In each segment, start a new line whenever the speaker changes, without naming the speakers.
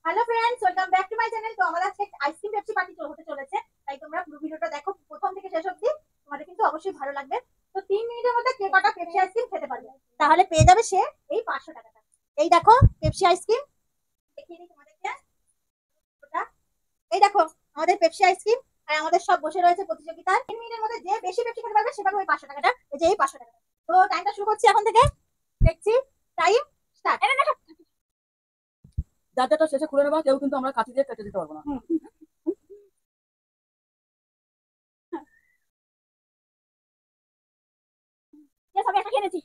Hello friends, welcome back to my channel. তো আমাদের আজকে আইসক্রিম পেপসি পার্টি হতে চলেছে, তাই তোমরা পুরো ভিডিওটা দেখো প্রথম থেকে শেষ অবধি। তোমাদের কিন্তু অবশ্যই ভালো লাগবে। তো 3 মিনিটের মধ্যে কে কটা পেপসি আইসক্রিম খেতে পারবে তাহলে পেয়ে যাবে সে এই 500 টাকাটা। এই দেখো পেপসি আইসক্রিম, দেখিয়ে দিই তোমাদেরকে। ওটা এই দেখো আমাদের পেপসি আইসক্রিম। আর আমাদের সব বসে রয়েছে প্রতিযোগিতায়। 3 মিনিটের মধ্যে যে বেশি পেপসি খেতে পারবে সে পাবে ওই 500 টাকাটা। এই যে এই 500 টাকা। তো টাইমটা শুরু করছি এখন থেকে, দেখছি। Time start.
যার যারটা শেষে খুলে নেবা, কেউ কিন্তু আমরা কাঠি দিয়ে কেটে দিতে পারবো না।
সবাই একটা খেয়েছি।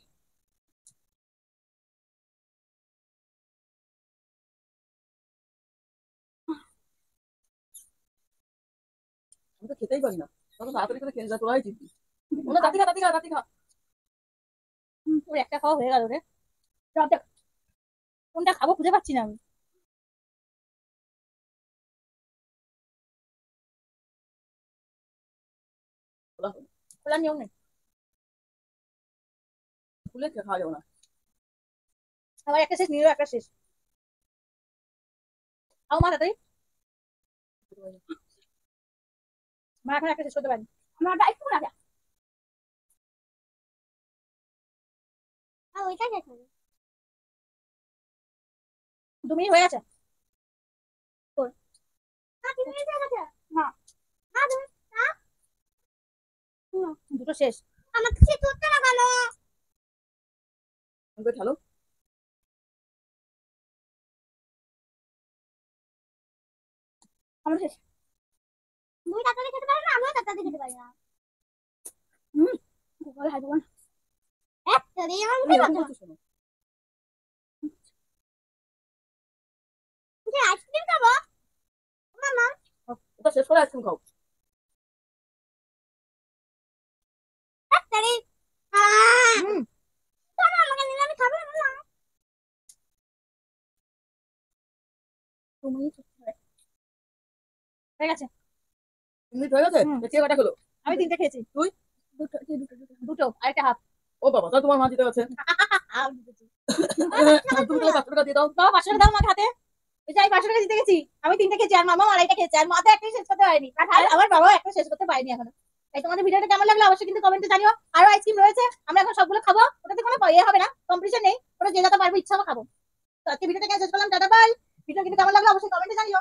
আমি তো খেতেই পারি না, তখন তাড়াতাড়ি করে খেয়ে যা, তোরাই জিতবি। ওরা দাঁতি খা, দাঁতি খা, দাঁতি খা।
ওর একটা খাওয়া হয়ে গেল রে। কোনটা খাবো খুঁজে পাচ্ছি না আমি। খোলা নিয়ম নেই,
খুলে খাওয়া যাবে না।
আবার একটা শেষ নিল, একটা শেষ। আও মা তাড়াতাড়ি, মা এখন একটা শেষ করতে পারি। আমার একটু রাখা। ওইটা শেষ হবে। 2 মিনিট হয়ে গেছে। না দুটো শেষ। আমার কিছু করতে না কেন?
আমাকে ঠেলো।
আমার শেষ। তুমি তাড়াতাড়ি খেতে পারো না, আমিও তাড়াতাড়ি খেতে পারি না। হুম, গোপাল হাই বোন একটা দিয়ে আমার মুখে
এরকম
কথা।
করছিস কেন?
যে আইসক্রিম খাবো মামা।
ওটা শেষ করে আইসক্রিম খাও।
তাড়াতাড়ি তোমার আমাকে নিলে আমি খাবো না। তুমি হয়ে গেছে।
মিনিট হয়ে গেছে, কে কটা হলো?
আমি 3টে খেয়েছি।
তুই?
দুটো দুটো আর একটা হাফ।
ও বাবা, তাহলে তোমার মা জিতে গেছে। তুমি তাহলে 500 টাকা দিয়ে দাও।
বাবা 500 টাকা দাও আমার হাতে। এই যে আমি 500 টাকা জিতে গেছি। আমি 3টে খেয়েছি আর মামা আড়াইটা খেয়েছে, আর মা তো একটাই শেষ করতে পারেনি, আর আমার বাবাও একটা শেষ করতে পারেনি এখনো। তাই তোমাদের ভিডিওটা কেমন লাগলো অবশ্যই কিন্তু কমেন্টে জানিও। আরো আইসক্রিম রয়েছে, আমরা এখন সবগুলো খাবো। ওটাতে কোনো ইয়ে হবে না, কম্পিটিশন নেই। ওটা যে যত পারবো ইচ্ছা মতো খাবো। তো আজকে ভিডিওটা কেন শেষ করলাম, টাটা বাই। ভিডিও কিন্তু কেমন লাগলো অবশ্যই কমেন্টে জানিও।